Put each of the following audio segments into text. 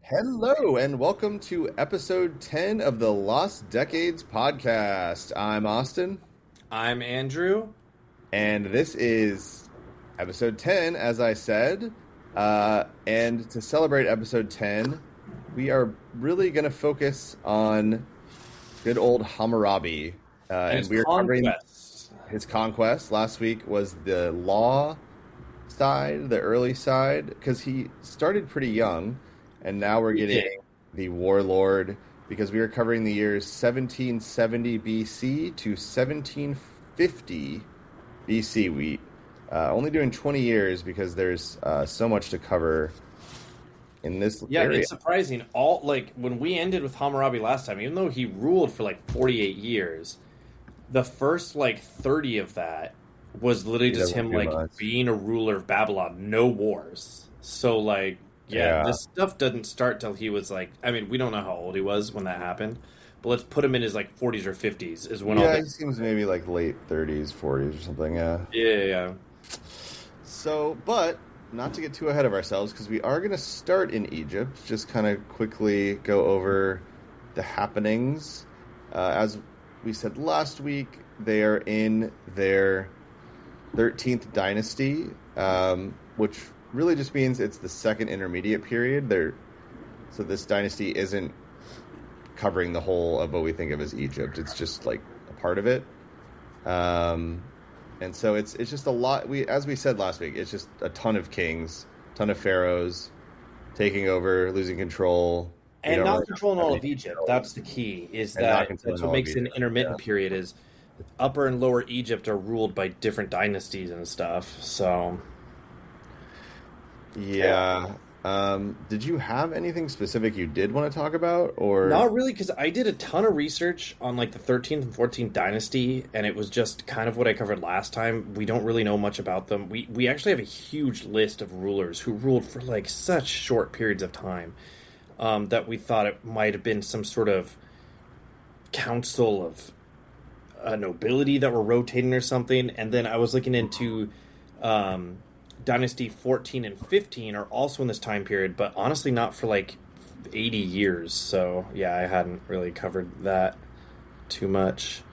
Hello, and welcome to episode 10 of the Lost Decades podcast. I'm Austin, I'm Andrew. and this is episode 10, as I said. And to celebrate episode 10, we are really going to focus on good old Hammurabi. And And his we are covering conquests. his conquest. Last week was the law side, the early side, because he started pretty young. And now we're He did. getting the warlord because we are covering the years 1770 BC to 1750 BC. We only doing 20 years because there's so much to cover in this Yeah, area. it's surprising. All like when we ended with Hammurabi last time, even though he ruled for like 48 years, the first like 30 of that was literally He just doesn't him do like much. being a ruler of Babylon, no wars. So like yeah, Yeah. this stuff doesn't start till he was like I mean, we don't know how old he was when that happened, but let's put him in his like 40s or 50s is when all Yeah, he this. seems maybe like late 30s, 40s or something. Yeah. Yeah. So, but not to get too ahead of ourselves, because we are going to start in Egypt, just kind of quickly go over the happenings. As we said last week, they are in their 13th dynasty, which really just means it's the second intermediate period. So this dynasty isn't covering the whole of what we think of as Egypt. It's just like a part of it. And so it's just a lot. As we said last week, it's just a ton of kings, ton of pharaohs taking over, losing control. We And don't not really controlling have all any of Egypt. details. That's the key. Is And not that controlling that's what all of makes an Egypt. intermittent period is Upper and Lower Egypt are ruled by different dynasties and stuff. So Yeah. Did you have anything specific you did want to talk about, or not really, because I did a ton of research on like the 13th and 14th dynasty, and it was just kind of what I covered last time. We don't really know much about them. We actually have a huge list of rulers who ruled for like such short periods of time that we thought it might have been some sort of council of nobility that were rotating or something. And then I was looking into Dynasty 14 and 15 are also in this time period, but honestly not for like 80 years. So yeah, I hadn't really covered that too much.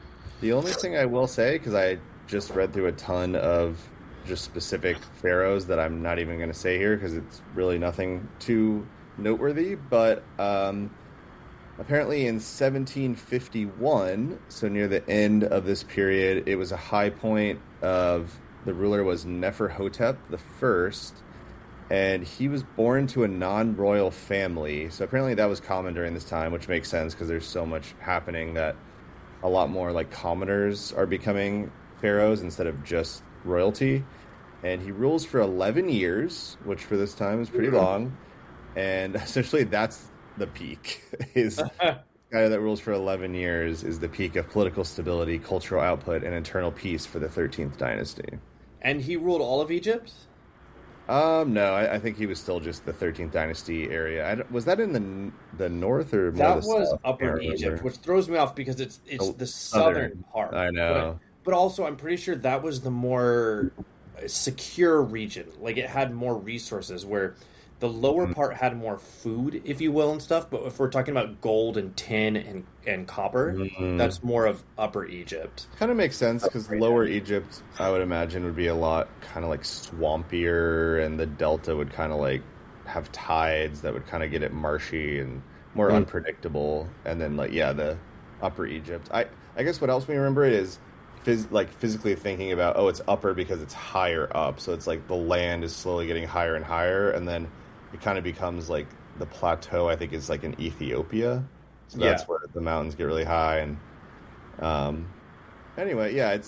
the only thing I will say, because I just read through a ton of just specific pharaohs that I'm not even going to say here because it's really nothing too noteworthy, but apparently in 1751, so near the end of this period, it was a high point of the ruler was Neferhotep the first, and he was born to a non-royal family. So apparently that was common during this time, which makes sense because there's so much happening that a lot more like commoners are becoming pharaohs instead of just royalty. And he rules for 11 years, which for this time is pretty long. And essentially that's the peak. Is guy that rules for 11 years is the peak of political stability, cultural output, and internal peace for the 13th dynasty. And he ruled all of Egypt? No, I think he was still just the 13th dynasty area. Was that in the north or more That the was south? I Upper can't Egypt, remember. which throws me off because it's Oh, the southern part. I know. But also I'm pretty sure that was the more secure region. Like it had more resources where the lower part had more food, if you will, and stuff. But if we're talking about gold and tin and copper, that's more of Upper Egypt. Kind of makes sense because Lower Egypt, I would imagine, would be a lot kind of like swampier, and the Delta would kind of like have tides that would kind of get it marshy and more unpredictable. And then like yeah, the Upper Egypt. I guess what helps me remember it is physically thinking about it's upper because it's higher up, so it's like the land is slowly getting higher and higher, and then it kind of becomes like the plateau. I think is like in Ethiopia, so that's where the mountains get really high. And anyway, yeah, it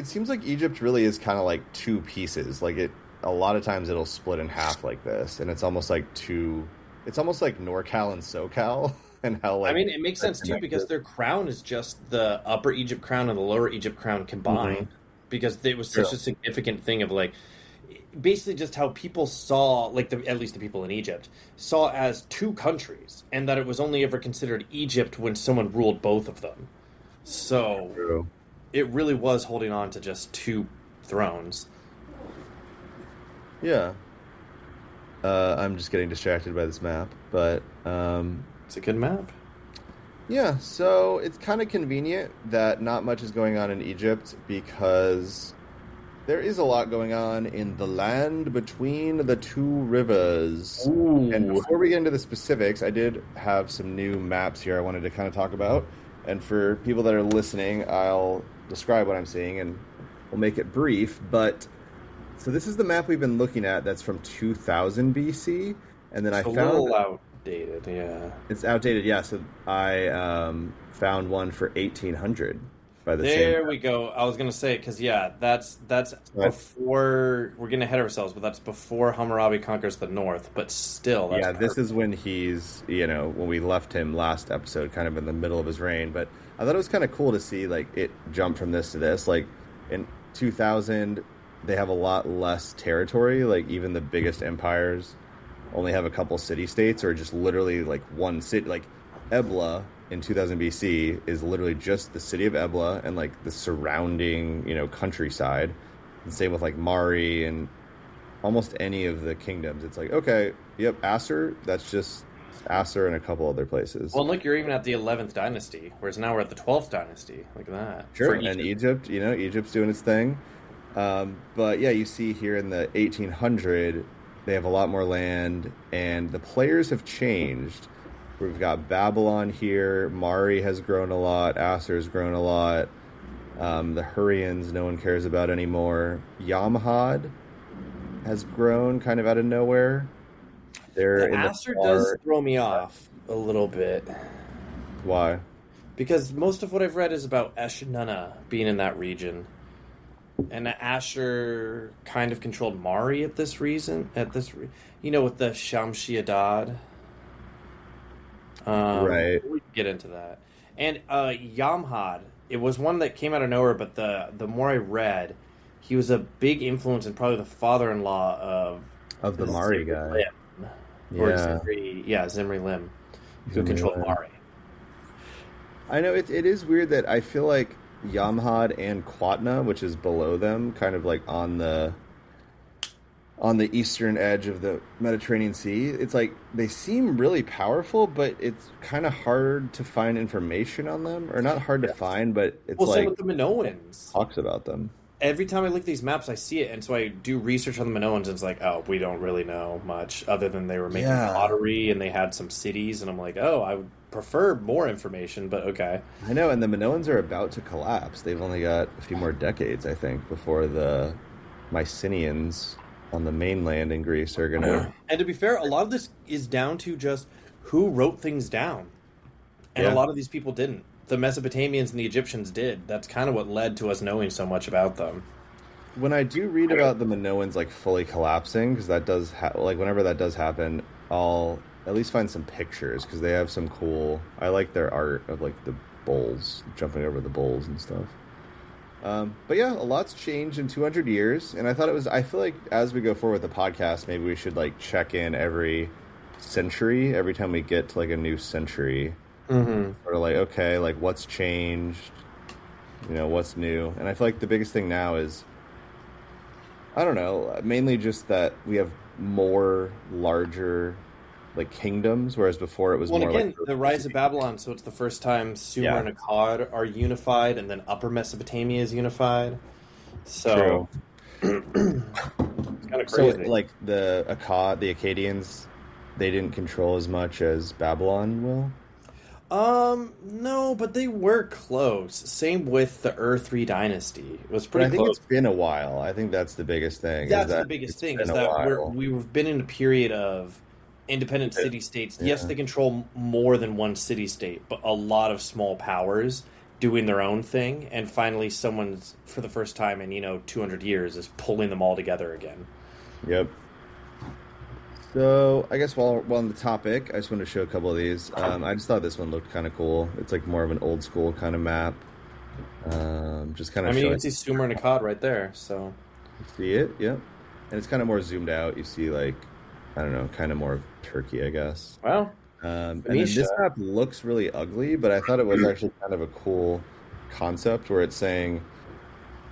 seems like Egypt really is kind of like two pieces. Like a lot of times it'll split in half like this, and it's almost like NorCal and SoCal. And how like I mean, it makes sense too because their crown is just the Upper Egypt crown and the Lower Egypt crown combined. Because it was such a significant thing of like basically just how people saw, like at least the people in Egypt saw as two countries, and that it was only ever considered Egypt when someone ruled both of them. So True. it really was holding on to just two thrones. Yeah. I'm just getting distracted by this map, but It's a good map. yeah. So it's kind of convenient that not much is going on in Egypt because there is a lot going on in the land between the two rivers. And Ooh. before we get into the specifics, I did have some new maps here I wanted to kind of talk about. And for people that are listening, I'll describe what I'm seeing and we'll make it brief. But so this is the map we've been looking at that's from 2000 BC. And then I It's a found little outdated, yeah. it's outdated, yeah. So I found one for 1800 by the same. There we go. I was gonna say because yeah, that's Right. before we're getting ahead of ourselves, but that's before Hammurabi conquers the north. But still, that's Yeah, this perfect. is when he's, when we left him last episode, kind of in the middle of his reign. But I thought it was kind of cool to see, like, it jump from this to this. Like, in 2000, they have a lot less territory. Like, even the biggest empires only have a couple city-states or just literally, like, one city. Like, Ebla in 2000 BC is literally just the city of Ebla and, like, the surrounding, countryside. And same with, like, Mari and almost any of the kingdoms. It's like, okay, yep, Asser, that's just Asser and a couple other places. Well, look, you're even at the 11th dynasty, whereas now we're at the 12th dynasty. Look at that. Sure, For and Egypt. Egypt's doing its thing. But yeah, you see here in the 1800, they have a lot more land, and the players have changed. We've got Babylon here, Mari has grown a lot, Asser has grown a lot, the Hurrians no one cares about anymore. Yamhad has grown kind of out of nowhere. They're The in the Aster far... does throw me off a little bit Why? because most of what I've read is about Eshunana being in that region, and Asher kind of controlled Mari at this reason. With the Shamshi-Adad. Right. We can get into that. And Yamhad, it was one that came out of nowhere, but the more I read, he was a big influence and probably the father-in-law Of the Mari guy. Lim, or Yeah. Zimri Lim, who Zimri controlled Lim. Mari. I know it is weird that I feel like Yamhad and Qatna, which is below them, kind of like on the eastern edge of the Mediterranean Sea, it's like they seem really powerful, but it's kind of hard to find information on them, or not hard to find, but it's Well, same like with the Minoans. talks about them. Every time I look at these maps, I see it, and so I do research on the Minoans, and it's like, oh, we don't really know much, other than they were making Yeah. pottery, and they had some cities, and I'm like, oh, I would prefer more information, but okay. I know, and the Minoans are about to collapse. They've only got a few more decades, I think, before the Mycenaeans on the mainland in Greece are gonna. And to be fair, a lot of this is down to just who wrote things down. And Yeah. a lot of these people didn't. The Mesopotamians and the Egyptians did. That's kind of what led to us knowing so much about them. When I do read about the Minoans like fully collapsing, because that does like whenever that does happen, I'll at least find some pictures because they have some cool. I like their art of like the bulls jumping over the bulls and stuff. But yeah, a lot's changed in 200 years, and I thought it was. I feel like as we go forward with the podcast, maybe we should like check in every century, every time we get to like a new century, or like okay, like what's changed, what's new, and I feel like the biggest thing now is, I don't know, mainly just that we have more larger like kingdoms, whereas before it was Well, more and again, like the rise of Babylon, so it's the first time Sumer Yeah. and Akkad are unified, and then Upper Mesopotamia is unified. So, True. it's kind of So crazy. like the Akkadians, they didn't control as much as Babylon will. No, but they were close. Same with the Ur-3 dynasty. It was But pretty I think close. it's been a while. I think that's the biggest thing. That's is the that biggest it's thing, been is a that while. we've been in a period of independent city-states. Yes, they control more than one city-state, but a lot of small powers doing their own thing, and finally someone's, for the first time in, 200 years, is pulling them all together again. Yep. So I guess while on the topic, I just wanted to show a couple of these. I just thought this one looked kind of cool. It's like more of an old school kind of map. Just kind I of mean, you showing. can see Sumer and Akkad right there, so... See it? Yep. And it's kind of more zoomed out. You see like, I don't know, kind of more of Turkey, I guess. Well, And then this Phoenicia. map looks really ugly, but I thought it was actually kind of a cool concept where it's saying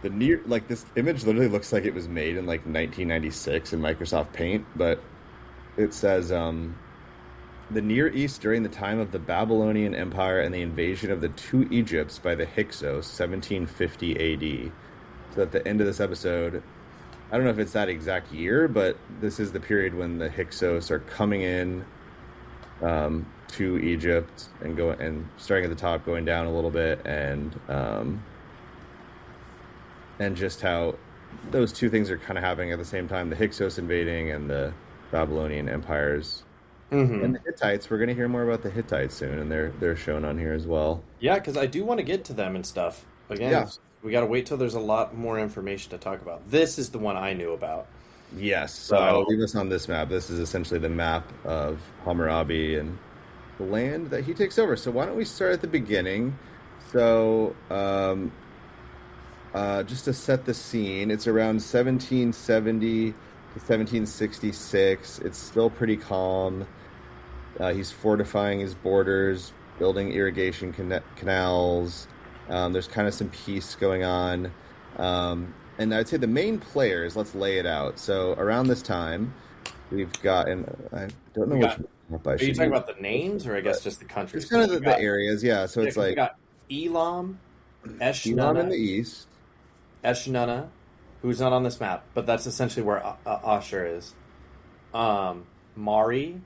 this image literally looks like it was made in like 1996 in Microsoft Paint, but it says the Near East during the time of the Babylonian Empire and the invasion of the two Egypts by the Hyksos, 1750 AD. So at the end of this episode, I don't know if it's that exact year, but this is the period when the Hyksos are coming in to Egypt and starting at the top, going down a little bit, and just how those two things are kind of happening at the same time: the Hyksos invading and the Babylonian empires. And the Hittites. We're going to hear more about the Hittites soon, and they're shown on here as well. Yeah, because I do want to get to them and stuff. Again, Yeah. we got to wait till there's a lot more information to talk about. This is the one I knew about. Yes. So I will leave us on this map. This is essentially the map of Hammurabi and the land that he takes over. So why don't we start at the beginning? So just to set the scene, it's around 1770 to 1766. It's still pretty calm. He's fortifying his borders, building irrigation canals. There's kind of some peace going on. And I'd say the main players, let's lay it out. So around this time, we've got, and I don't know which map I Are should you talking use, about the names or I guess just the countries? just kind of the areas, yeah. So it's like we got Elam, Elam in Eshnunna, the east. Eshnunna, who's not on this map, but that's essentially where Ashur is. Mari,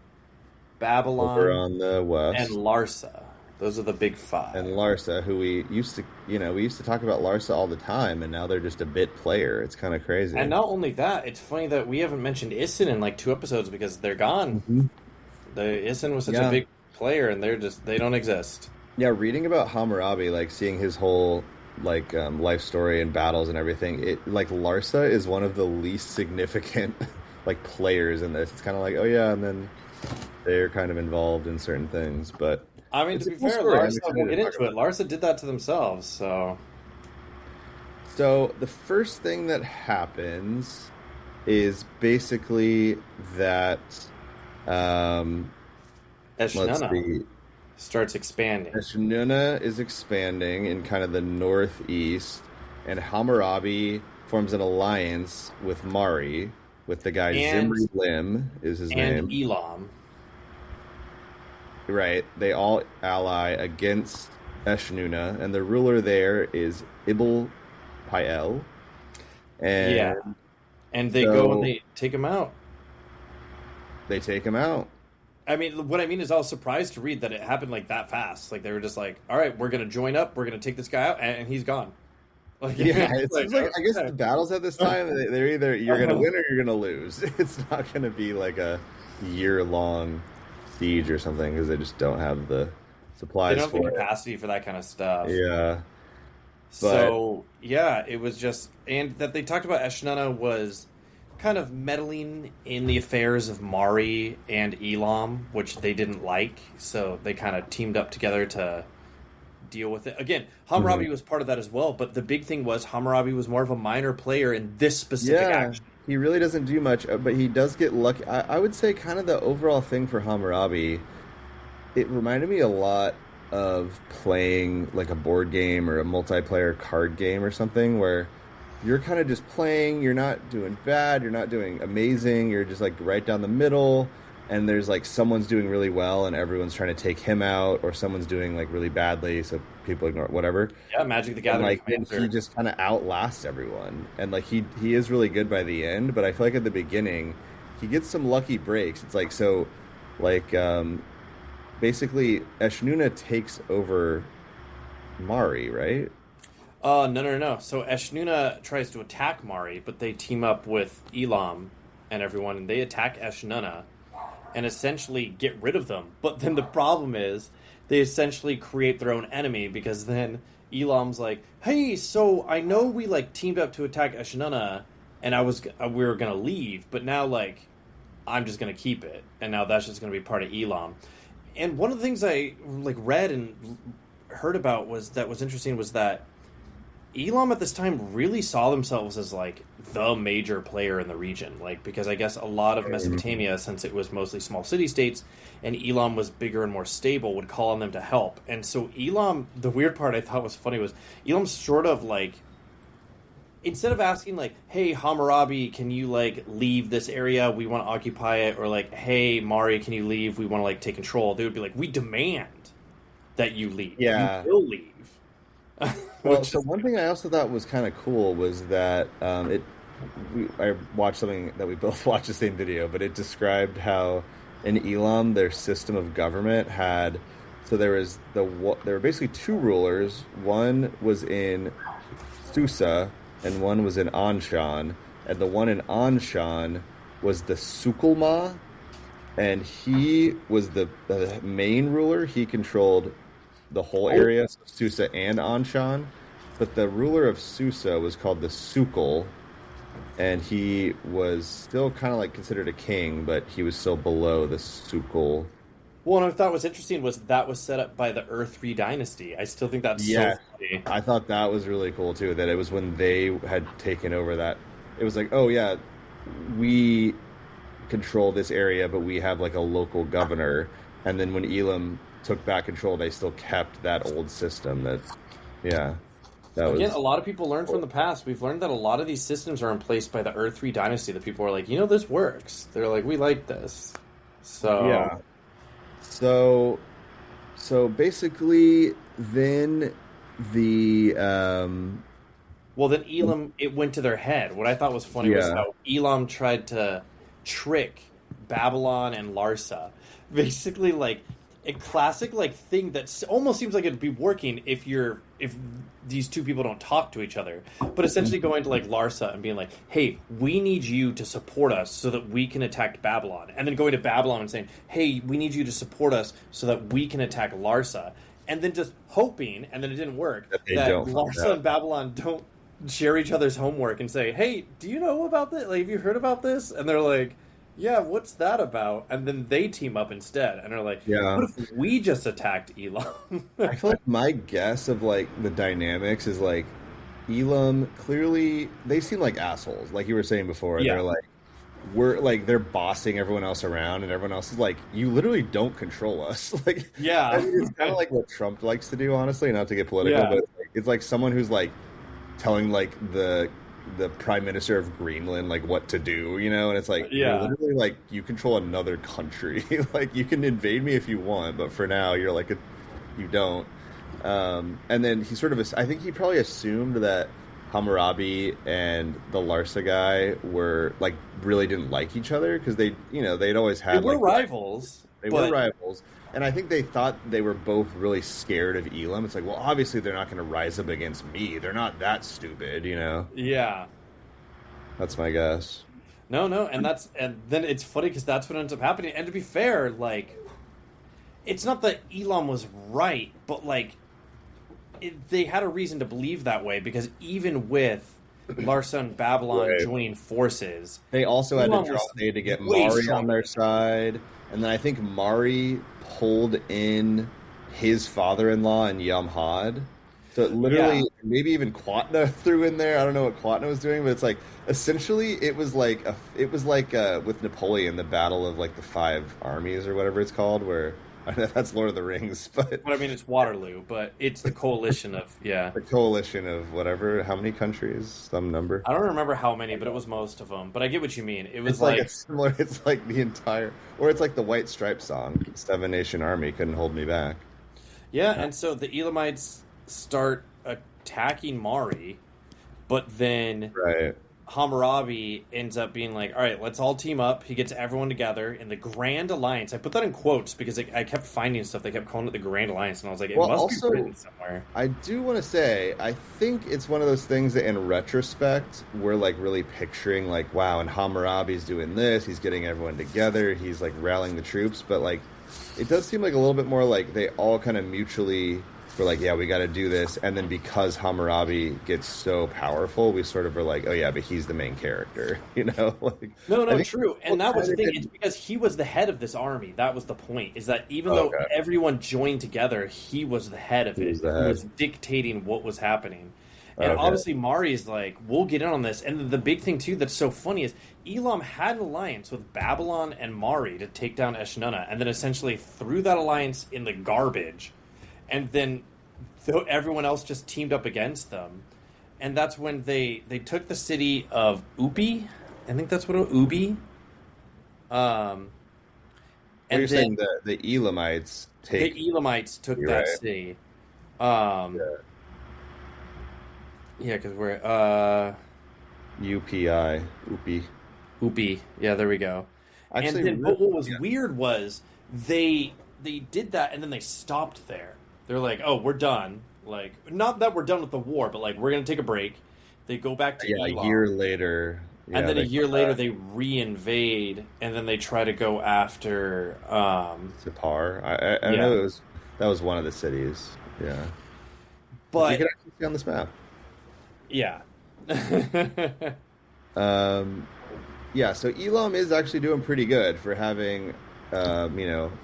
Babylon, Over on the west. and Larsa. Those are the big five. And Larsa, who we used to talk about Larsa all the time, and now they're just a bit player. It's kind of crazy. And not only that, it's funny that we haven't mentioned Isin in like 2 episodes because they're gone. Mhm. The Isin was such a big player, and they don't exist. Yeah, reading about Hammurabi, like seeing his whole life story and battles and everything, it like Larsa is one of the least significant like players in this. It's kind of like, oh yeah, and then they're kind of involved in certain things, but I mean, it's to a be cool fair, story. I'm Larsa, excited we'll to get talk into it. about Larsa did that to themselves, so... So the first thing that happens is basically that let's Eshnunna see. starts expanding. Eshnunna is expanding in kind of the northeast, and Hammurabi forms an alliance with Mari, with the guy Zimri Lim is his name. And Elam. Right. They all ally against Eshnunna, and the ruler there is Ibel Pael. And Yeah. And they go and they take him out. they take him out. I mean, what I mean is I was surprised to read that it happened like that fast. Like, they were just like, all right, we're going to join up, we're going to take this guy out, and he's gone. Like, Yeah, it's like, I guess okay. the battles at this time, they're either you're going to win or you're going to lose. It's not going to be like a year-long siege or something because they just don't have the They supplies don't have for the it. capacity for that kind of stuff. Yeah. So, yeah, it was just... And that they talked about Eshnunna was kind of meddling in the affairs of Mari and Elam, which they didn't like. So they kind of teamed up together to deal with it. Again, Hammurabi was part of that as well, but the big thing was Hammurabi was more of a minor player in this specific action. He really doesn't do much, but he does get lucky. I would say kind of the overall thing for Hammurabi, it reminded me a lot of playing like a board game or a multiplayer card game or something where you're kind of just playing, you're not doing bad, you're not doing amazing, you're just like right down the middle, and there's like someone's doing really well and everyone's trying to take him out, or someone's doing like really badly so people ignore whatever. Yeah, Magic the Gathering. And, like, and he just kind of outlasts everyone, and like he is really good by the end, but I feel like at the beginning he gets some lucky breaks. It's like, so like basically Eshnunna takes over Mari, right? No. So Eshnunna tries to attack Mari, but they team up with Elam and everyone, and they attack Eshnunna and essentially get rid of them. But then the problem is they essentially create their own enemy, because then Elam's like, hey, so I know we like teamed up to attack Eshnunna, and we were gonna leave, but now like I'm just gonna keep it, and now that's just gonna be part of Elam. And one of the things I like read and heard about was interesting was that Elam at this time really saw themselves as like the major player in the region, like, because I guess a lot of Mesopotamia, since it was mostly small city states and Elam was bigger and more stable, would call on them to help. And so Elam, the weird part I thought was funny was Elam sort of like instead of asking like, "Hey Hammurabi, can you like leave this area? We want to occupy it," or like, "Hey Mari, can you leave? We want to like take control." They would be like, "We demand that you leave. You Yeah. will leave." Well, Which so is one thing I also thought was kind of cool was that I watched something that we both watched the same video, but it described how in Elam their system of government had so there were basically two rulers. One was in Susa and one was in Anshan, and the one in Anshan was the Sukulma, and he was the main ruler. He controlled the whole oh, area, so Susa and Anshan. But the ruler of Susa was called the Sukul, and he was still kind of like considered a king, but he was still below the Sukul. one I thought was interesting was that was set up by the Ur-3 dynasty. I still think that's so Yeah, funny. I thought that was really cool too. That it was when they had taken over that. It was like, oh yeah, we control this area, but we have like a local governor. And then when Elam took back control, they still kept that old system. Yeah, that Again, was a lot of people learn from the past. We've learned that a lot of these systems are in place by the Ur-3 dynasty. That people are like, this works. They're like, we like this. So yeah. So basically, then the well, then Elam, it went to their head. What I thought was funny was yeah. how Elam tried to trick Babylon and Larsa. Basically, like a classic like thing that almost seems like it'd be working if these two people don't talk to each other. But essentially going to like Larsa and being like, "Hey, we need you to support us so that we can attack Babylon," and then going to Babylon and saying, "Hey, we need you to support us so that we can attack Larsa," and then just hoping, and then it didn't work, That they that don't find Larsa out. and Babylon don't share each other's homework and say, "Hey, do you know about this? Like, have you heard about this?" And they're like, "Yeah, what's that about?" And then they team up instead, and they're like, Yeah. "What if we just attacked Elam?" I feel like my guess of like the dynamics is like Elam clearly they seem like assholes, like you were saying before. Yeah. They're like they're bossing everyone else around, and everyone else is like, you literally don't control us. Like, Yeah. I mean, it's kind of like what Trump likes to do, honestly. Not to get political, Yeah. but it's like someone who's like telling like the prime minister of Greenland like what to do, and it's like you're Yeah. literally like you control another country. Like you can invade me if you want, but for now you're like you don't. And then he sort of I think he probably assumed that Hammurabi and the Larsa guy were like really didn't like each other because they'd always They had were like rivals. they but- were rivals. And I think they thought they were both really scared of Elam. It's like, well, obviously they're not going to rise up against me. They're not that stupid, Yeah. That's my guess. No, and then it's funny because that's what ends up happening. And to be fair, like, it's not that Elam was right, but like, they had a reason to believe that way because even with Larsa and Babylon Right. joining forces, They also had Elam to draw was aid to get way Mari on stronger. their side. And then I think Mari pulled in his father-in-law and Yamhad. So it literally, Yeah. maybe even Quatna threw in there. I don't know what Quatna was doing, but it's like essentially it was like with Napoleon, the battle of like the five armies or whatever it's called, where I know that's Lord of the Rings, but I mean, it's Waterloo, but it's the coalition of, yeah. the coalition of whatever, how many countries, some number. I don't remember how many, but it was most of them. But I get what you mean. It was It's like a similar. It's like the entire, or it's like the White Stripes song. Seven Nation Army couldn't hold me back. yeah, and so the Elamites start attacking Mari, but then Right. Hammurabi ends up being like, all right, let's all team up. He gets everyone together in the Grand Alliance. I put that in quotes because I kept finding stuff. They kept calling it the Grand Alliance, and I was like, it Well, must also- be written somewhere. I do want to say, I think it's one of those things that in retrospect, we're like really picturing like, wow, and Hammurabi's doing this, he's getting everyone together, he's like rallying the troops, but like, it does seem like a little bit more like they all kind of mutually were like, yeah, we got to do this, and then because Hammurabi gets so powerful, we sort of are like, oh yeah, but he's the main character, Like, No, I think true. And that was the thing. kind of It's because he was the head of this army. That was the point, is that even Oh, though okay. everyone joined together, he was the head of He it. was the He head. was dictating what was happening. And Okay. obviously Mari's like, we'll get in on this. And the big thing, too, that's so funny is Elam had an alliance with Babylon and Mari to take down Eshnunna, and then essentially threw that alliance in the garbage. And then everyone else just teamed up against them. and that's when they took the city of Upi. I think that's what Ubi. Um, Well, you're and then saying the Elamites take. the Elamites took You're that right. city. Um, Yeah. yeah, because we're UPI, UPI. Upi. Yeah, there we go. And Actually, then, but what was yeah, weird was they did that, and then they stopped there. They're like, "Oh, we're done." Like, not that we're done with the war, but like we're gonna take a break. They go back to yeah. A year Elam, later, and yeah, then a they year come later back. they re-invade, and then they try to go after. Sipar. I Yeah, know that was one of the cities. Yeah, which you but can actually see on this map. yeah, Um, yeah. So Elam is actually doing pretty good for having,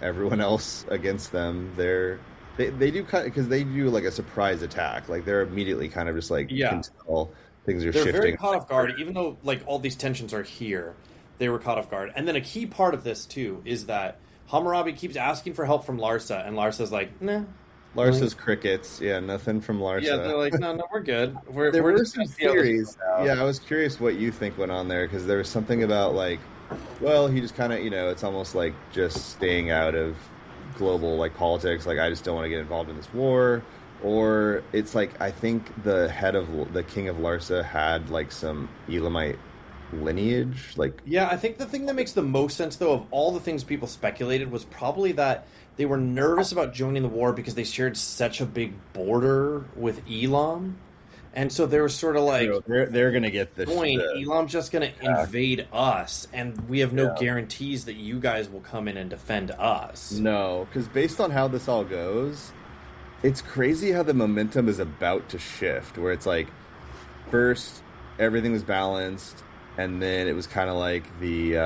everyone else against them. They do kind of because they do like a surprise attack. Like they're immediately kind of just like you can yeah. tell things are They're very shifting. caught off guard, even though like all these tensions are here. They were caught off guard, and then a key part of this too is that Hammurabi keeps asking for help from Larsa, and Larsa's like, "Nah." Like, Larsa's crickets. Yeah, nothing from yeah, Larsa. they're like, "No, no, we're good. We're There we're were just gonna some see how this theories. plays out." Yeah, I was curious what you think went on there because there was something about like, well, he just kind of, it's almost like just staying out of global like politics. Like, I just don't want to get involved in this war. Or it's like I think the king of Larsa had like some Elamite lineage. Like, Yeah, I think the thing that makes the most sense, though, of all the things people speculated, was probably that they were nervous about joining the war because they shared such a big border with Elam, and so they were sort of like, they're gonna get "Join, the Elam's just going to attack. invade us, and we have no Yeah. guarantees that you guys will come in and defend us." No, because based on how this all goes, it's crazy how the momentum is about to shift. Where it's like first everything was balanced, and then it was kind of like the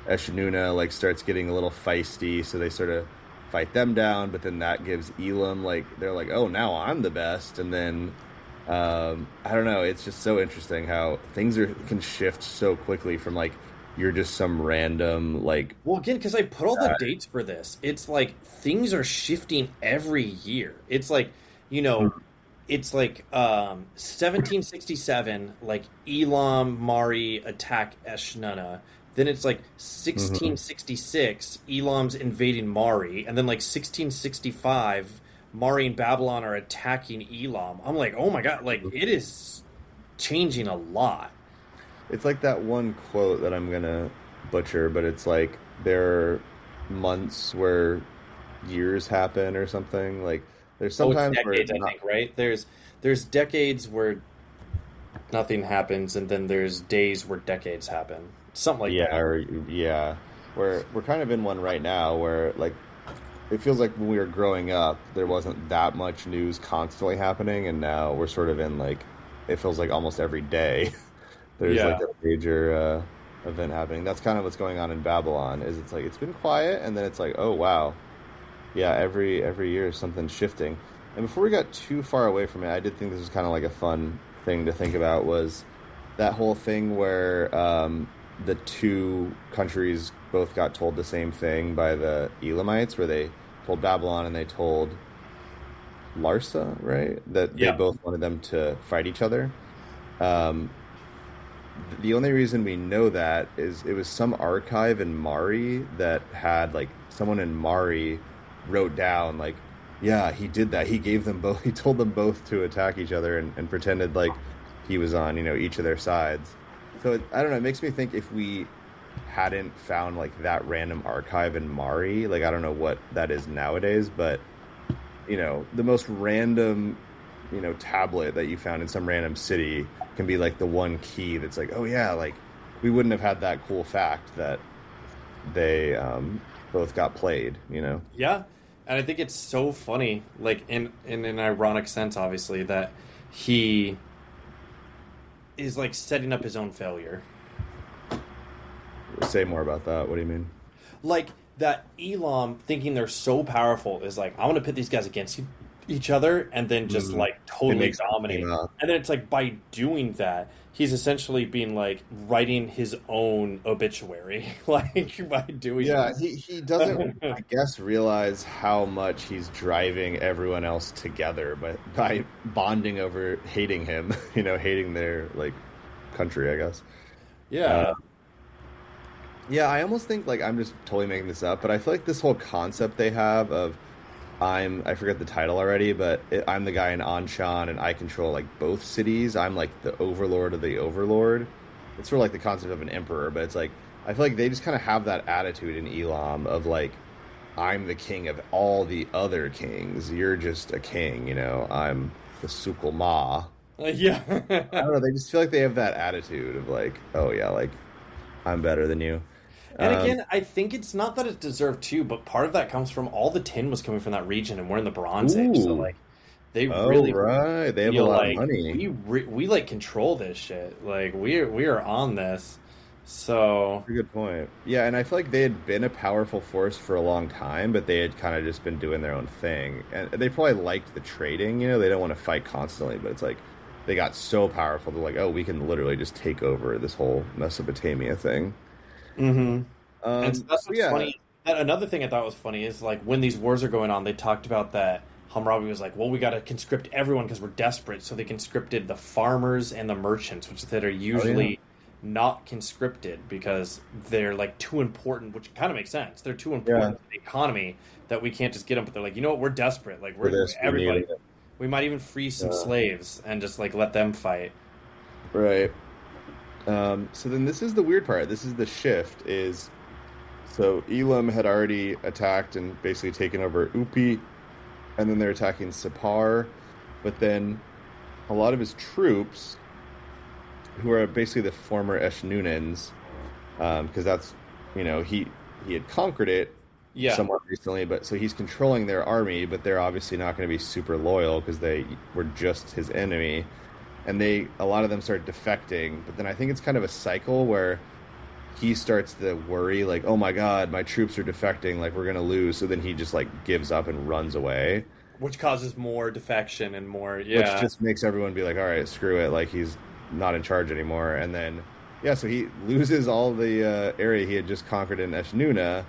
Eshanuna like starts getting a little feisty, so they sort of fight them down. But then that gives Elam like they're like, oh, now I'm the best, and then I don't know. It's just so interesting how can shift so quickly from like you're just some random like Well, again, because I put all the dates for this, it's like things are shifting every year. It's like, you know, it's like 1767, like Elam Mari attack Eshnunna. Then it's like Mhm. 1666, Elam's invading Mari, and then like 1665, Mari and Babylon are attacking Elam. I'm like, oh my god, like it is changing a lot. It's like that one quote that I'm gonna butcher, but it's like there are months where years happen or something. Like there's Oh, it's sometimes where decades, I not. think, right? There's decades where nothing happens, and then there's days where decades happen. Something like Yeah, that. or yeah, where we're kind of in one right now where like it feels like when we were growing up, there wasn't that much news constantly happening, and now we're sort of in like it feels like almost every day there's like Yeah. a major event happening. That's kind of what's going on in Babylon. Is it's like it's been quiet, and then it's like, oh wow, yeah, every year something's shifting. And before we got too far away from it, I did think this was kind of like a fun thing to think about was that whole thing where the two countries both got told the same thing by the Elamites, where they told Babylon and they told Larsa, right? That they Yeah. both wanted them to fight each other. Um, the only reason we know that is it was some archive in Mari that had like someone in Mari wrote down like, yeah, he did that. He gave them both. He told them both to attack each other and pretended like he was on each of their sides. So I don't know. It makes me think if we hadn't found like that random archive in Mari, like I don't know what that is nowadays, but the most random, tablet that you found in some random city can be like the one key that's like, oh yeah, like we wouldn't have had that cool fact that they both got played. Yeah. And I think it's so funny, like in an ironic sense, obviously, that he is like setting up his own failure. Say more about that. What do you mean? Like that Elam thinking they're so powerful is like, I'm gonna pit these guys against each other and then just Mm. like It totally makes them dominate. team up. And then it's like by doing that, he's essentially being like writing his own obituary, like by doing Yeah, this. he doesn't, I guess, realize how much he's driving everyone else together, but by bonding over hating him, hating their like country, I guess. Uh, Yeah. yeah, I almost think like I'm just totally making this up, but I feel like this whole concept they have of I forget the title already, but I'm the guy in Anshan and I control like both cities. I'm like the overlord of the overlord. It's sort of like the concept of an emperor, but it's like I feel like they just kind of have that attitude in Elam of like I'm the king of all the other kings. You're just a king, I'm the Sukul Ma. I Yeah. don't know. They just feel like they have that attitude of like, oh yeah, like I'm better than you. And Um, again, I think it's not that it's deserved too, but part of that comes from all the tin was coming from that region, and we're in the Bronze Age, so ooh, like they oh really right, they have a feel lot of like money. we like control this shit. Like we are on this. So A good point. Yeah, and I feel like they had been a powerful force for a long time, but they had kind of just been doing their own thing. And they probably liked the trading, they don't want to fight constantly, but it's like they got so powerful, they're like, oh, we can literally just take over this whole Mesopotamia thing. hmm And so that's So what's yeah. funny. That another thing I thought was funny is like when these wars are going on, they talked about that Hammurabi was like, "Well, we got to conscript everyone because we're desperate." So they conscripted the farmers and the merchants, which that are Oh yeah. usually not conscripted because they're like too important. Which kind of makes sense. They're too Yeah. important to the economy that we can't just get them. But they're like, you know what? We're desperate. Like For we're this, we need everybody. it. We might even free some Yeah. slaves and just like let them fight. Right. So then this is the weird part. This is the shift is so Elam had already attacked and basically taken over Upi, and then they're attacking Sipar, but then a lot of his troops, who are basically the former Eshnunans, because that's he had conquered it Yeah. somewhat recently, but so he's controlling their army, but they're obviously not going to be super loyal because they were just his enemy, and a lot of them start defecting. But then I think it's kind of a cycle where he starts to worry like, oh my god, my troops are defecting, like we're going to lose. So then he just like gives up and runs away, Which causes more defection and more. which Yeah. just makes everyone be like, all right, screw it, like he's not in charge anymore. And then yeah, so he loses all the area he had just conquered in Eshnuna,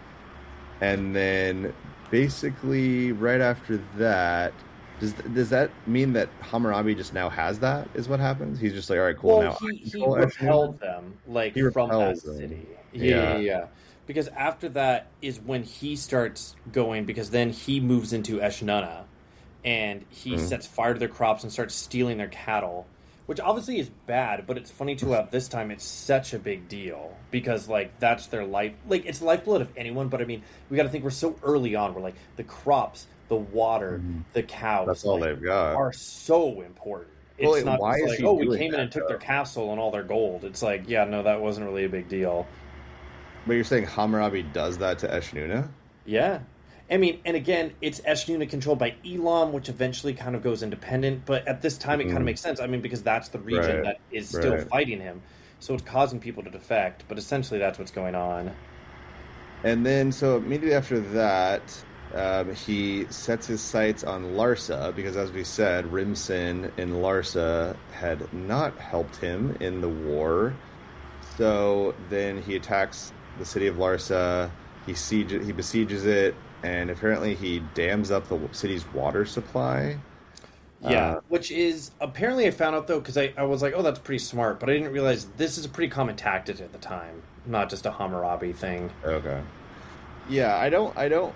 and then basically right after that, does that mean that Hammurabi just now has that? Is what happens? He's just like, all right, cool. Well, Now he I he control Eshnuna. repelled them like He from that repels them. city. Yeah, yeah, Yeah. yeah. Because after that is when he starts going. Because then he moves into Eshnunna, and he Mm. sets fire to their crops and starts stealing their cattle, which obviously is bad. But it's funny too. At this time, it's such a big deal because like that's their life. Like it's the lifeblood of anyone. But I mean, we got to think we're so early on. We're like the crops, the water, Mhm. the That's cows, all like they've got. are so important. Well, It's not why just is like, he oh, we doing came in that and took their though? castle and all their gold. It's like, yeah, no, that wasn't really a big deal. But you're saying Hammurabi does that to Eshnuna? Yeah. I mean, and again, it's Eshnuna controlled by Elam, which eventually kind of goes independent. But at this time, it kind of Mm. makes sense. I mean, because that's the region Right. that is still Right. fighting him. So it's causing people to defect. But essentially, that's what's going on. And then, so immediately after that, he sets his sights on Larsa because, as we said, Rimsin in Larsa had not helped him in the war. So then he attacks the city of Larsa. He besieges it, and apparently he dams up the city's water supply. Yeah, Uh, which is apparently I found out though because I was like, oh, that's pretty smart, but I didn't realize this is a pretty common tactic at the time, not just a Hammurabi thing. okay. Yeah, I don't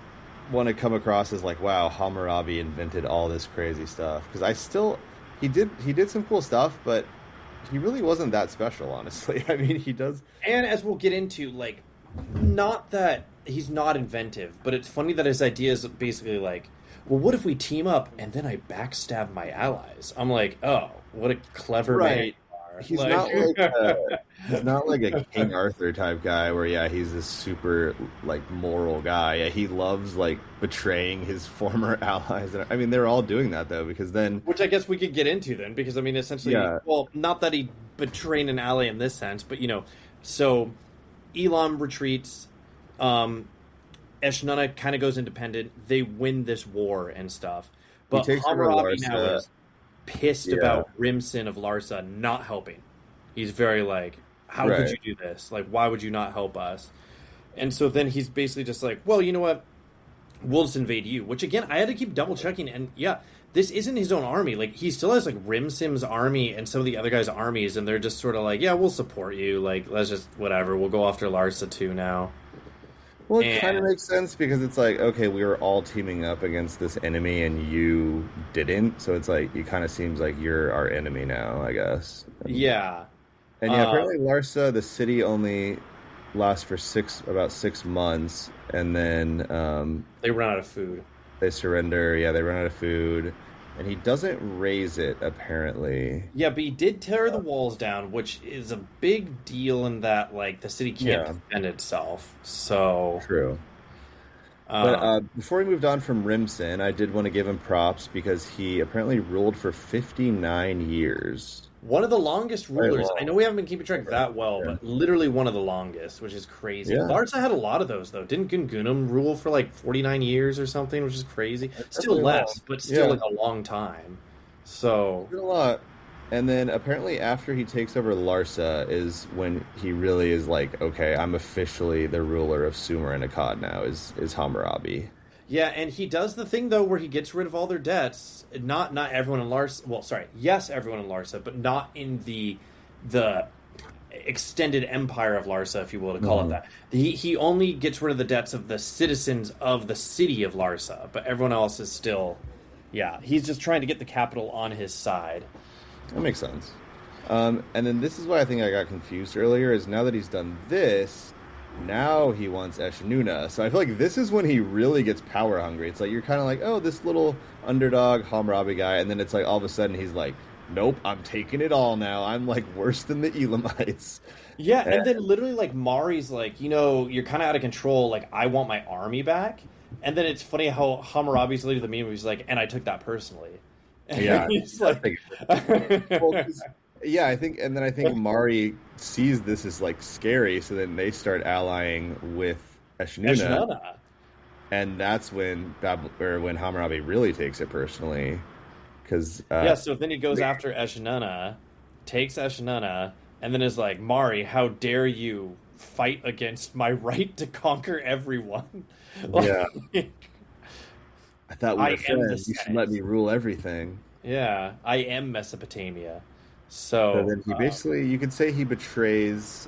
want to come across as like, wow, Hammurabi invented all this crazy stuff because he did some cool stuff, but he really wasn't that special, honestly. I mean, he does. And as we'll get into, like, not that he's not inventive, but it's funny that his idea is basically like, well, what if we team up and then I backstab my allies? I'm like, oh, what a clever man Right. you are. He's Like, not like he's not like a King Arthur type guy where yeah, he's this super like moral guy. Yeah, he loves like betraying his former allies. And I mean, they're all doing that though because then which I guess we could get into then, because I mean, essentially, yeah, well, not that he betrayed an ally in this sense, but so Elam retreats. Eshnunna kind of goes independent. They win this war and stuff. he But takes over Hammurabi now Larsa. is pissed Yeah, about Rimson of Larsa not helping. He's very like, how could right. you do this? Like, why would you not help us? And so then he's basically just like, well, you know what? We'll just invade you. Which again, I had to keep double checking. And yeah, this isn't his own army. Like he still has like Rimsim's army and some of the other guys' armies, and they're just sort of like, yeah, we'll support you. Like let's just whatever. We'll go after Larsa too now. Well, it kind of And makes sense because it's like, okay, we were all teaming up against this enemy and you didn't. So it's like, it kind of seems like you're our enemy now, I guess. yeah, And yeah, uh, apparently Larsa, the city only lasts for about 6 months, and then they run out of food. they surrender. Yeah, they run out of food, and he doesn't raise it apparently. Yeah, but he did tear the walls down, which is a big deal in that like the city can't Yeah, defend itself. So, true. But um, before we moved on from Rimson, I did want to give him props because he apparently ruled for 59 years. one of the longest Quite rulers. I long. know we haven't been keeping track that well, Yeah. but literally one of the longest, which is crazy. Yeah, Larsa had a lot of those though. Didn't Gungunum rule for like 49 years or something, which is crazy. that's Still definitely long. less, but still Yeah, like a long time. So, did a lot. And then apparently after he takes over Larsa is when he really is like, okay, I'm officially the ruler of Sumer and Akkad now, is Hammurabi. yeah, and he does the thing though where he gets rid of all their debts. Not everyone in Larsa. Well, sorry, yes, everyone in Larsa, but not in the extended empire of Larsa, if you will, to call it Hmm. that. He only gets rid of the debts of the citizens of the city of Larsa, but everyone else is still, yeah. He's just trying to get the capital on his side. That makes sense. And then this is why I think I got confused earlier, is now that he's done this, now he wants Eshnuna. So I feel like this is when he really gets power hungry. It's like you're kind of like, oh, this little underdog Hammurabi guy, and then it's like all of a sudden he's like, nope, I'm taking it all now. I'm like worse than the Elamites. Yeah, Eh, and then literally like Mari's like, you're kind of out of control. Like I want my army back. And then it's funny how Hammurabi's later the meme. He's like, and I took that personally. Yeah, And he's I like, think well, 'cause- yeah, I think, and then I think Mari sees this as like scary, so then they start allying with Eshnuna, Eshnana. and that's when when Hammurabi really takes it personally, because Yeah, so then he goes after Eshnana, takes Eshnana, and then is like, Mari, how dare you fight against my right to conquer everyone? yeah, Like, I thought we I were am the friends. You should let Senate. me rule everything. Yeah, I am Mesopotamia. So So, then he basically, you could say he betrays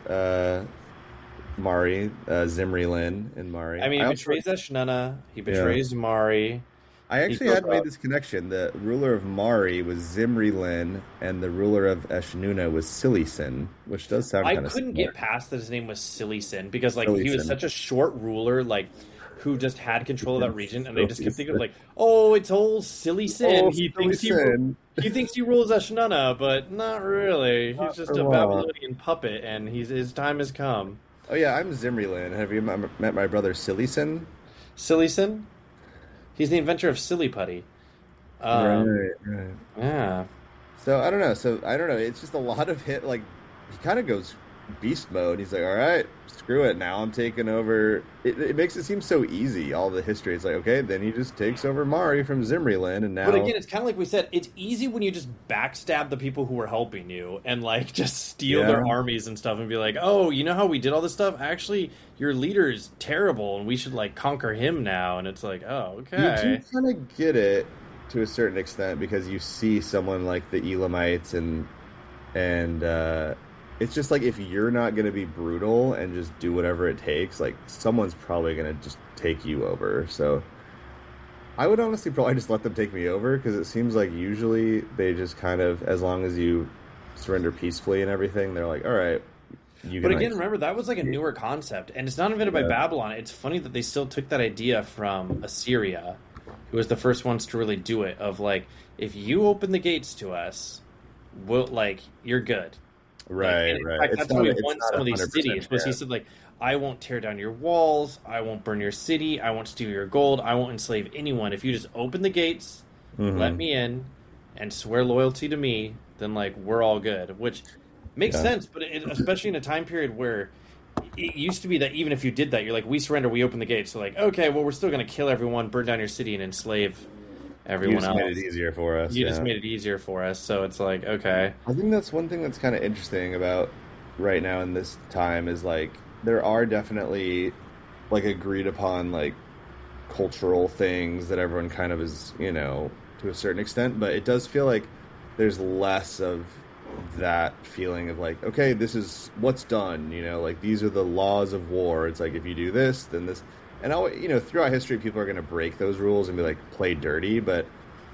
Mari, Zimri-Lin, and Mari. I mean, I he also, betrays Eshnana, he yeah. betrays Mari, I he actually goes hadn't made out. this connection. The ruler of Mari was Zimri-Lin, and the ruler of Eshnuna was Silisin, which does sound I kind of couldn't similar. get past that his name was Silly Sin because, like, he was Silisin. such a short ruler, like, who just had control of that region, and they just kept thinking, Silisin. like, oh, it's old Silly Sin. Oh, Silisin. He thinks he rules Eshnana, but not really. He's Not just for a long. Babylonian puppet, and his time has come. Oh yeah, I'm Zimri-Lin. Have you met my brother Silisin? Silly Sin? He's the inventor of Silly Putty. Right, right. Yeah. So I don't know. It's just a lot of hit. Like he kind of goes beast mode. He's like, all right, screw it. Now I'm taking over. It makes it seem so easy. All the history. It's like, okay, then he just takes over Mari from Zimri-Lin, and But now again, it's kind of like we said, it's easy when you just backstab the people who are helping you and, like, just steal yeah, their armies and stuff and be like, oh, you know how we did all this stuff? Actually, your leader is terrible and we should, like, conquer him now. And it's like, oh, you do okay. kind of get it to a certain extent because you see someone like the Elamites and it's just like if you're not going to be brutal and just do whatever it takes, like someone's probably going to just take you over. So I would honestly probably just let them take me over because it seems like usually they just kind of, as long as you surrender peacefully and everything, they're like, all right, you But can again, like, remember, that was like a newer concept. And it's not invented by yeah, Babylon. It's funny that they still took that idea from Assyria, who was the first ones to really do it, of like, if you open the gates to us, we'll, like, you're good. Like, right, and in right. fact, It's that's how not, he it's won not some of these 100% cities. Was he fair. said like, I won't tear down your walls, I won't burn your city, I won't steal your gold, I won't enslave anyone. If you just open the gates, let Hmm. me in, and swear loyalty to me, then like we're all good. Which makes Yeah. sense, but especially in a time period where it used to be that even if you did that, you're like, we surrender, we open the gates. So like, okay, well, we're still going to kill everyone, burn down your city, and enslave You everyone just made it else. easier for us, You just yeah. made it easier for us, so it's like, okay. I think that's one thing that's kind of interesting about right now in this time is like there are definitely like agreed upon like cultural things that everyone kind of is, to a certain extent, but it does feel like there's less of that feeling of like, okay, this is what's done, like these are the laws of war. It's like if you do this, then this, and throughout history, people are going to break those rules and be like play dirty, but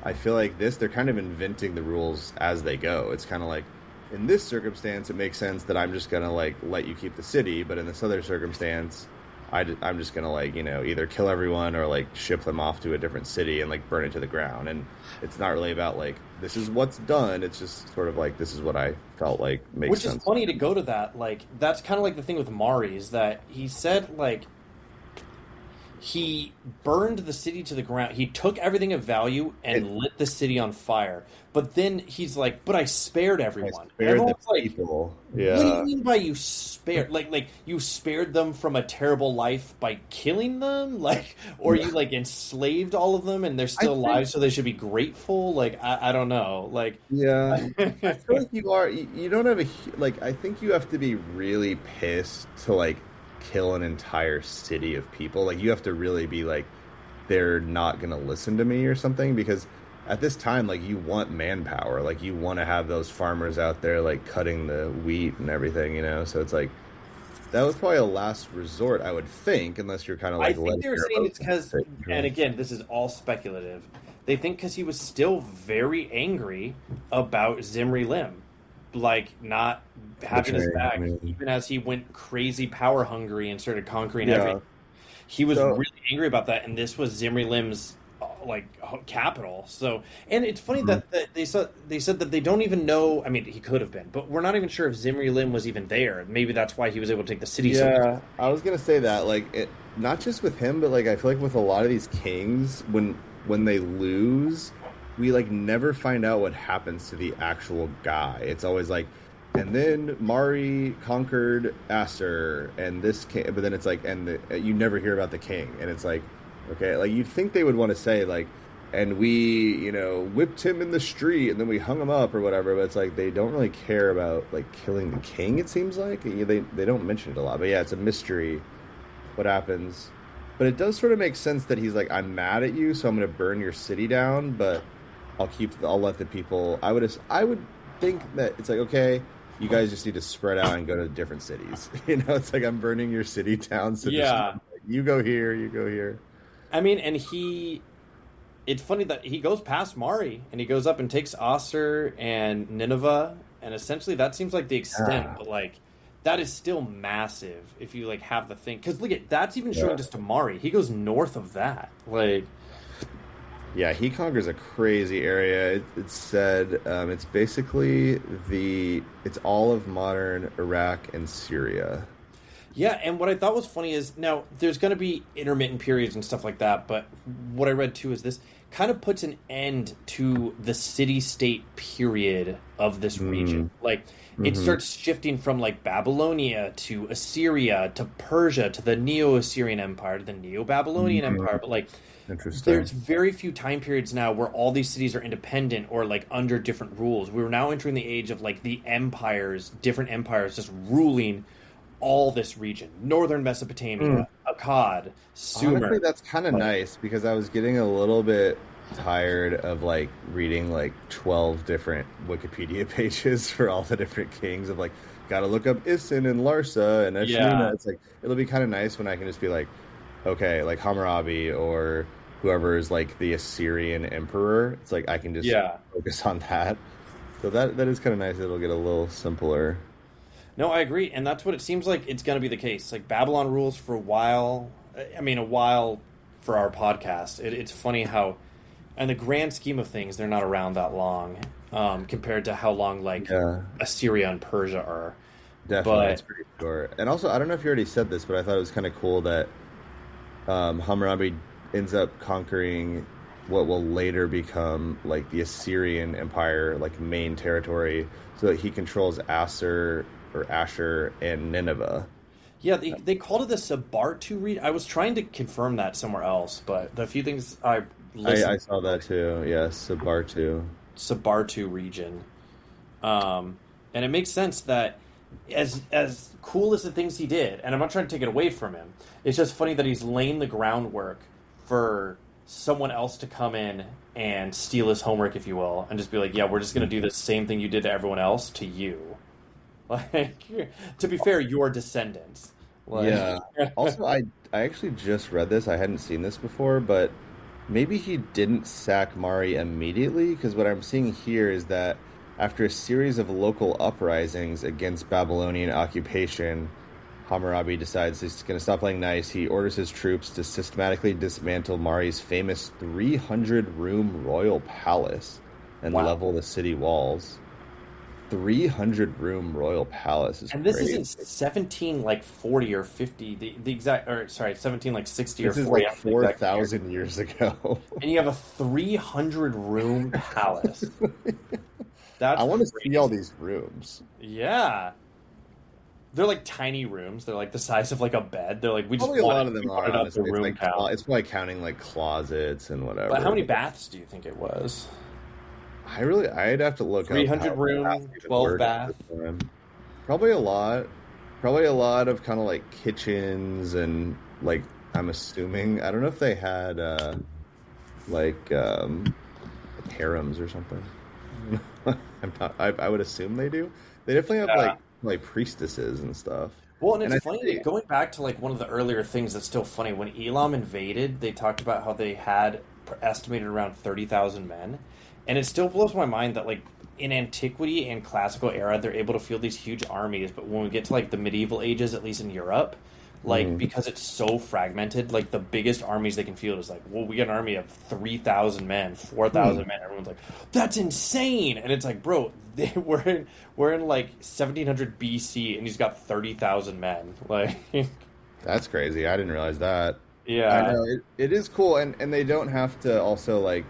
I feel like they're kind of inventing the rules as they go. It's kind of like in this circumstance, it makes sense that I'm just going to like let you keep the city, but in this other circumstance, I'm just gonna like either kill everyone or like ship them off to a different city and like burn it to the ground. And it's not really about like this is what's done. It's just sort of like this is what I felt like makes Which is sense. funny to go to that. Like, that's kind of like the thing with Mari, is that he said, like, he burned the city to the ground. He took everything of value and It, lit the city on fire. But then he's like, "But I spared I everyone." And spared the everyone's like, people. "What do you Yeah, mean by you spared? Like you spared them from a terrible life by killing them? Like, or you like enslaved all of them and they're I still think alive, so they should be grateful? Like, I don't know. Like, yeah. I feel like you are. You don't have like. I think you have to be really pissed to like kill an entire city of people. Like you have to really be like, they're not gonna listen to me or something because at this time, like you want manpower. Like you want to have those farmers out there like cutting the wheat and everything. So it's like that was probably a last resort, I would think, unless you're kind of I like think letting they were your saying it's emotions because, take and control. again, this is all speculative. They think because he was still very angry about Zimri Lim, like not having his Betraying. I back, mean, even as he went crazy power hungry and started conquering everything. yeah. He was So really angry about that, and this was Zimri Lim's capital. So, and it's funny mhm. that they said that they don't even know. I mean, he could have been, but we're not even sure if Zimri Lim was even there. Maybe that's why he was able to take the city so easily. Yeah, I was gonna say that, like, not just with him, but like I feel like with a lot of these kings, when they lose, we like never find out what happens to the actual guy. It's always like, and then Mari conquered Aser, and this king, but then it's like, you never hear about the king, and it's like, okay, like you'd think they would want to say like, and we, whipped him in the street, and then we hung him up or whatever. But it's like they don't really care about like killing the king. It seems like they don't mention it a lot. But yeah, it's a mystery what happens. But it does sort of make sense that he's like, I'm mad at you, so I'm going to burn your city down. But I'll let the people. I would think that it's like okay, you guys just need to spread out and go to different cities. It's like I'm burning your city down, so just Yeah, you go here, you go here. I mean, and it's funny that he goes past Mari and he goes up and takes Aser and Nineveh, and essentially that seems like the extent, Ah, but like that is still massive if you like have the thing. Because look at that's even showing yeah. just to Mari. He goes north of that. Like, Yeah, he conquers a crazy area. It's said it's basically it's all of modern Iraq and Syria. yeah, and what I thought was funny is now there's going to be intermittent periods and stuff like that, but what I read too is this kind of puts an end to the city state period of this region. Mm, Like it hmm. starts shifting from like Babylonia to Assyria to Persia to the Neo Assyrian Empire to the Neo Babylonian Empire, but like there's Interesting. very few time periods now where all these cities are independent or like under different rules. We're now entering the age of like the empires, different empires just ruling all this region. Northern Mm. Mesopotamia, Akkad, Honestly, Sumer. that's kind of Like, nice because I was getting a little bit tired of like reading like 12 different Wikipedia pages for all the different kings of like gotta look up Isin and Larsa and yeah, Eshmuna. It's like it'll be kind of nice when I can just be like, okay, like Hammurabi or whoever is like the Assyrian emperor. It's like I can just yeah. focus on that. So that is kind of nice. It'll get a little simpler. No, I agree, and that's what it seems like it's going to be the case. Like Babylon rules for a while. I mean, a while for our podcast. It's funny how, in the grand scheme of things, they're not around that long compared to how long like Yeah, Assyria and Persia are. definitely. It's But pretty short. And also, I don't know if you already said this, but I thought it was kind of cool that Hammurabi ends up conquering what will later become like the Assyrian Empire, like main territory, so that he controls Asser or Asher and Nineveh. yeah, they called it the Sabartu region. I was trying to confirm that somewhere else, but the few things I I listen, saw that too. Yes, Sabartu. Sabartu region. And it makes sense that as cool as the things he did, and I'm not trying to take it away from him. It's just funny that he's laying the groundwork for someone else to come in and steal his homework, if you will, and just be like, "Yeah, we're just going to do the same thing you did to everyone else to you." Like, to be fair, your descendants. Like, Yeah. Also, I actually just read this. I hadn't seen this before, but maybe he didn't sack Mari immediately, because what I'm seeing here is that after a series of local uprisings against Babylonian occupation, Hammurabi decides he's going to stop playing nice. He orders his troops to systematically dismantle Mari's famous 300-room royal palace and wow. level the city walls. 300-room royal palace is And this crazy. isn't 17 like 40 or 50, the exact, or sorry, 17 like 60 or This is 40. like I forget the exact year. 4,000 years ago. And you have a 300 room palace. I That's want to see all crazy. these rooms. Yeah. They're like tiny rooms. They're like the size of like a bed. They're like, Probably a lot of we them are, wanted up the honestly. It's room like count. it's probably counting like closets and But how whatever. many baths do you think it was? I'd have to look up 300 how baths room, even 12 work at bath. the time. Probably a lot. Probably a lot of kind of like kitchens and like I'm assuming. I don't know if they had like harems or something. I would assume they do. They definitely have Yeah. like priestesses and stuff. Well, and And I it's think funny, going back to like one of the earlier things that's still funny, when Elam invaded, they talked about how they had estimated around 30,000 men. And it still blows my mind that like in antiquity and classical era, they're able to field these huge armies. But when we get to like the medieval ages, at least in Europe, like Mhm. because it's so fragmented, like the biggest armies they can field is like, well, we got an army of 3,000 men, 4,000 men. Everyone's like, that's insane. And it's like, bro, we're in like 1700 BC, and he's got 30,000 men. Like, That's crazy. I didn't realize that. I yeah, know it is cool, and they don't have to also like.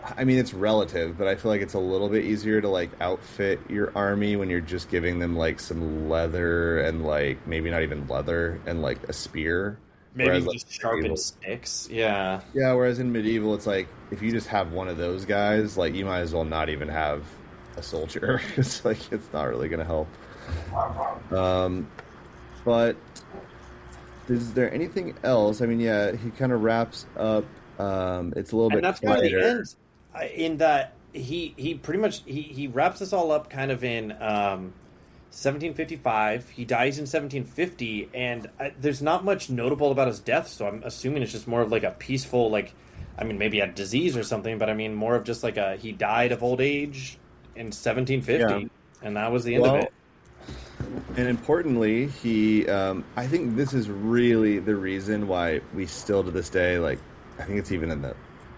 I mean, it's relative, but I feel like it's a little bit easier to like outfit your army when you're just giving them like some leather and like maybe not even leather and like a spear. maybe Whereas like just sharpened medieval, sticks. Yeah. yeah, whereas in medieval, it's like if you just have one of those guys, like you might as well not even have a soldier. It's like it's not really going to help. Um, but is there anything else? I mean, yeah, he kind of wraps up. It's a little And bit that's why the quieter. end, in that he pretty much he wraps this all up kind of in 1755. He dies in 1750, and there's not much notable about his death, so I'm assuming it's just more of like a peaceful, like, I mean, maybe a disease or something, but I mean more of just like he died of old age in Yeah. 1750, and that was the end of Well, it. and importantly, I think this is really the reason why we still to this day, like, I think it's even I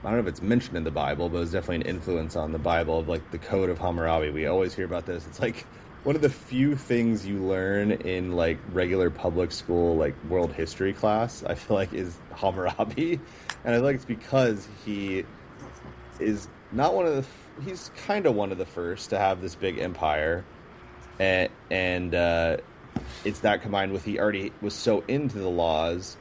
don't know if it's mentioned in the Bible, but it's definitely an influence on the Bible of like the Code of Hammurabi. We always hear about this. It's like one of the few things you learn in like regular public school, like world history class, I feel like is Hammurabi. And I feel like it's because he is not he's kind of one of the first to have this big empire and it's that combined with he already was so into the laws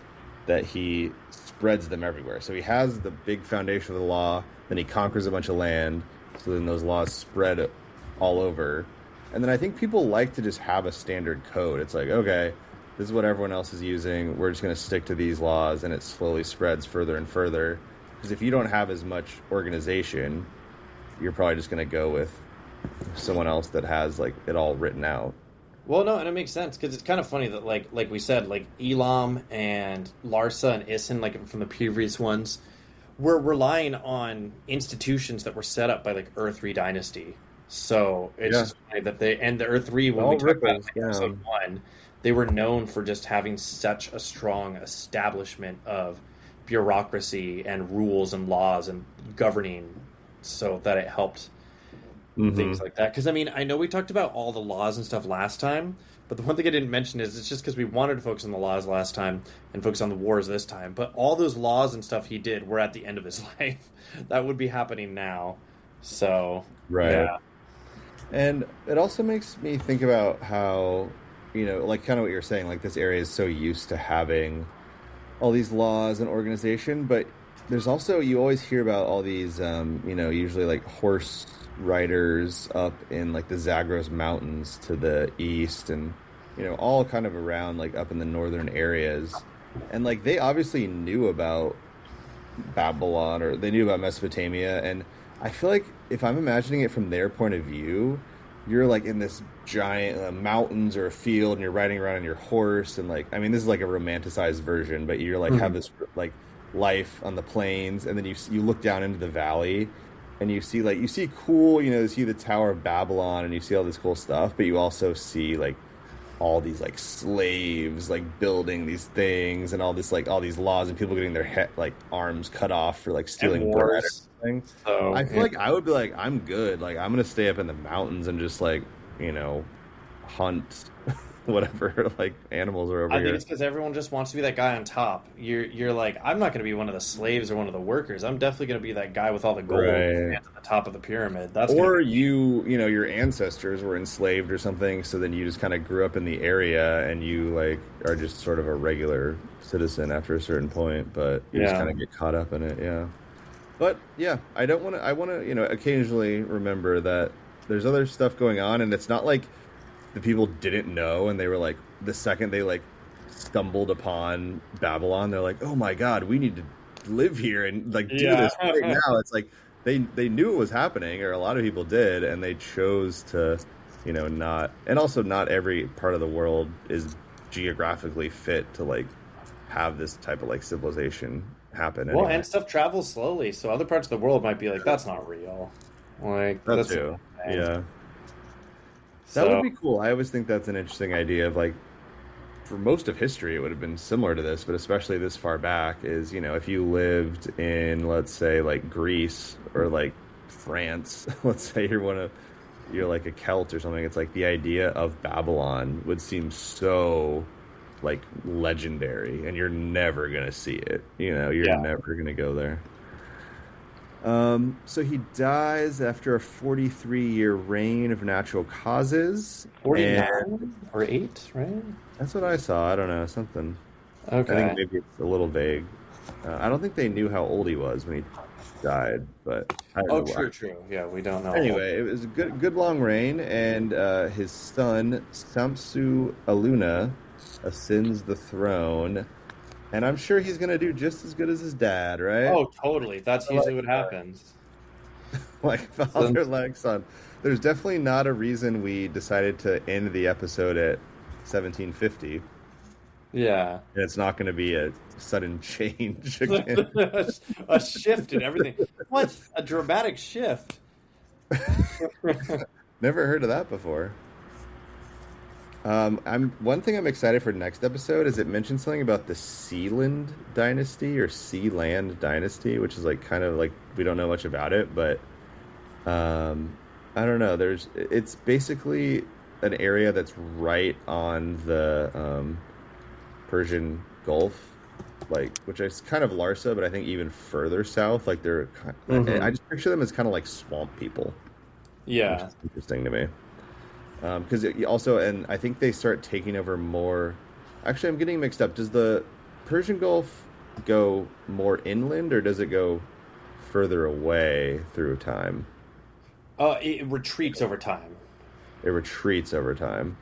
that he spreads them everywhere. So he has the big foundation of the law, then he conquers a bunch of land, so then those laws spread all over. And then I think people like to just have a standard code. It's like, okay, this is what everyone else is using. We're just going to stick to these laws, and it slowly spreads further and further. Because if you don't have as much organization, you're probably just going to go with someone else that has like it all written out. Well, no, and it makes sense because it's kind of funny that, like we said, like Elam and Larsa and Isin, like from the previous ones, were relying on institutions that were set up by like Ur-3 dynasty. So it's Yeah, just funny that the Ur-3, it when we all talk about it ripples in episode down. one, they were known for just having such a strong establishment of bureaucracy and rules and laws and governing, so that it helped things Hmm. like that. Because I mean, I know we talked about all the laws and stuff last time, but the one thing I didn't mention is it's just because we wanted to focus on the laws last time and focus on the wars this time. But all those laws and stuff he did were at the end of his life. That would be happening now. So Right. yeah, And it also makes me think about how, like kind of what you're saying, like this area is so used to having all these laws and organization, but there's also, you always hear about all these, usually like horse riders up in like the Zagros Mountains to the east, and all kind of around like up in the northern areas, and like they obviously knew about Babylon, or they knew about Mesopotamia. And I feel like if I'm imagining it from their point of view, you're like in this giant mountains or a field, and you're riding around on your horse, and like, I mean, this is like a romanticized version, but you're like have Mhm. this like life on the plains, and then you look down into the valley, and you see cool, you see the Tower of Babylon, and you see all this cool stuff, but you also see like all these like slaves like building these things, and all this like all these laws, and people getting their head like arms cut off for like And stealing bread or wars. something. I So feel yeah. like I would be like, I'm good, like I'm gonna stay up in the mountains and just like you know hunt whatever like animals are over I think here. it's because everyone just wants to be that guy on top. You're like, I'm not going to be one of the slaves or one of the workers. I'm definitely going to be that guy with all the gold who Right. stands at the top of the pyramid. That's going to Or be me. your ancestors were enslaved or something, so then you just kind of grew up in the area, and you like are just sort of a regular citizen after a certain point, but you just kind Yeah. of get caught up in it. Yeah. But yeah, I don't want to. I want to, occasionally remember that there's other stuff going on, and it's not like the people didn't know, and they were like, the second they like stumbled upon Babylon, they're like, oh my God, we need to live here and like do Yeah. this right now. It's like they knew it was happening, or a lot of people did, and they chose to, not. And also, not every part of the world is geographically fit to like have this type of like civilization happen Well, anyway. and stuff travels slowly, so other parts of the world might be like, that's not real. Like, That that's not too. a thing. Yeah. That would So, be cool. I always think that's an interesting idea of like, for most of history, it would have been similar to this, but especially this far back is, if you lived in, let's say, like Greece or like France, let's say you're like a Celt or something, it's like the idea of Babylon would seem so like legendary, and you're never gonna see it. You're yeah. never gonna go there. So he dies after a 43-year reign of natural causes, and 49 or 8, right? that's what I saw. I don't know, something. I think Okay. maybe it's a little vague. I don't think they knew how old he was when he died, but I don't Oh, know why. true, true. Yeah, we don't know. Anyway, it was a good long reign, and his son Samsu Aluna ascends the throne, and I'm sure he's gonna do just as good as his dad, right? Oh, totally. That's I usually like what happens. like father Since, like son. There's definitely not a reason we decided to end the episode at 1750, and yeah. it's not going to be a sudden change again. A shift in everything. What? A dramatic shift. Never heard of that before. I'm one thing I'm excited for next episode is it mentioned something about the Sealand dynasty or Sealand dynasty, which is like kind of like we don't know much about it, but I don't know. It's basically an area that's right on the Persian Gulf, like which is kind of Larsa, but I think even further south. Like I Hmm. just picture them as kind of like swamp people, which Yeah. is interesting to me. Because also, and I think they start taking over more. Actually, I'm getting mixed up. Does the Persian Gulf go more inland, or does it go further away through time? It retreats over time. It retreats over time.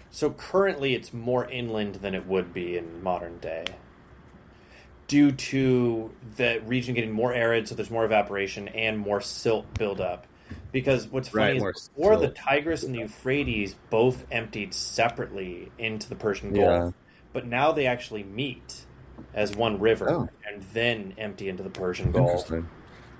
So currently it's more inland than it would be in modern day, due to the region getting more arid, so there's more evaporation and more silt buildup. Because what's funny Right, is more before the silt. Tigris and the Euphrates both emptied separately into the Persian Yeah. Gulf, but now they actually meet as one river Oh, and then empty into the Persian Gulf. interesting.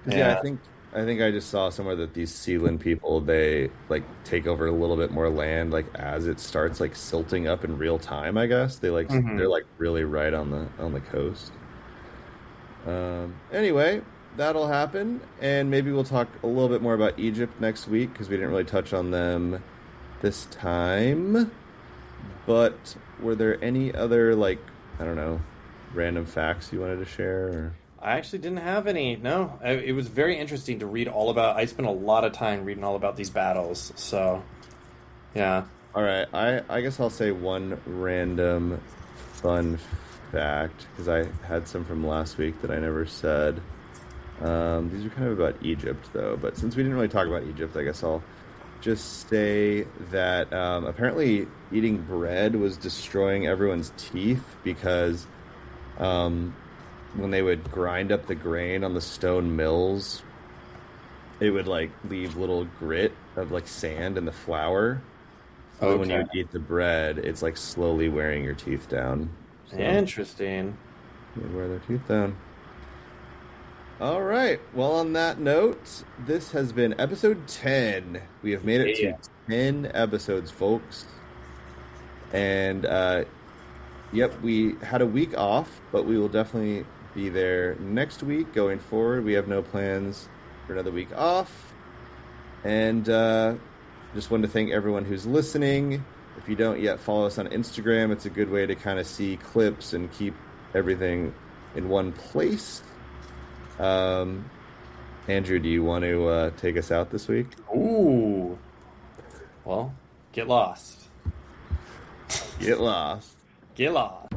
Because yeah, Yeah. I think I just saw somewhere that these Sealand people they like take over a little bit more land like as it starts like silting up in real time. I guess they're Hmm. like really right on the coast. Anyway, that'll happen, and maybe we'll talk a little bit more about Egypt next week because we didn't really touch on them this time. But were there any other like I don't know random facts you wanted to share? Or... I actually didn't have any. No, it was very interesting to read all about. I spent a lot of time reading all about these battles. So, yeah. All right, I guess I'll say one random fun fact because I had some from last week that I never said. These are kind of about Egypt, though. But since we didn't really talk about Egypt, I guess I'll just say that apparently eating bread was destroying everyone's teeth because when they would grind up the grain on the stone mills, it would like leave little grit of like sand in the flour. So that when you eat the bread, it's like slowly wearing your teeth down. So Interesting. you'd wear their teeth down. All right. Well, on that note, this has been episode 10. We have made it to 10 episodes, folks. And, yep, we had a week off, but we will definitely be there next week going forward. We have no plans for another week off. And just wanted to thank everyone who's listening. If you don't yet follow us on Instagram, it's a good way to kind of see clips and keep everything in one place. Andrew, do you want to take us out this week? Ooh. Well, get lost. Get lost. Get lost.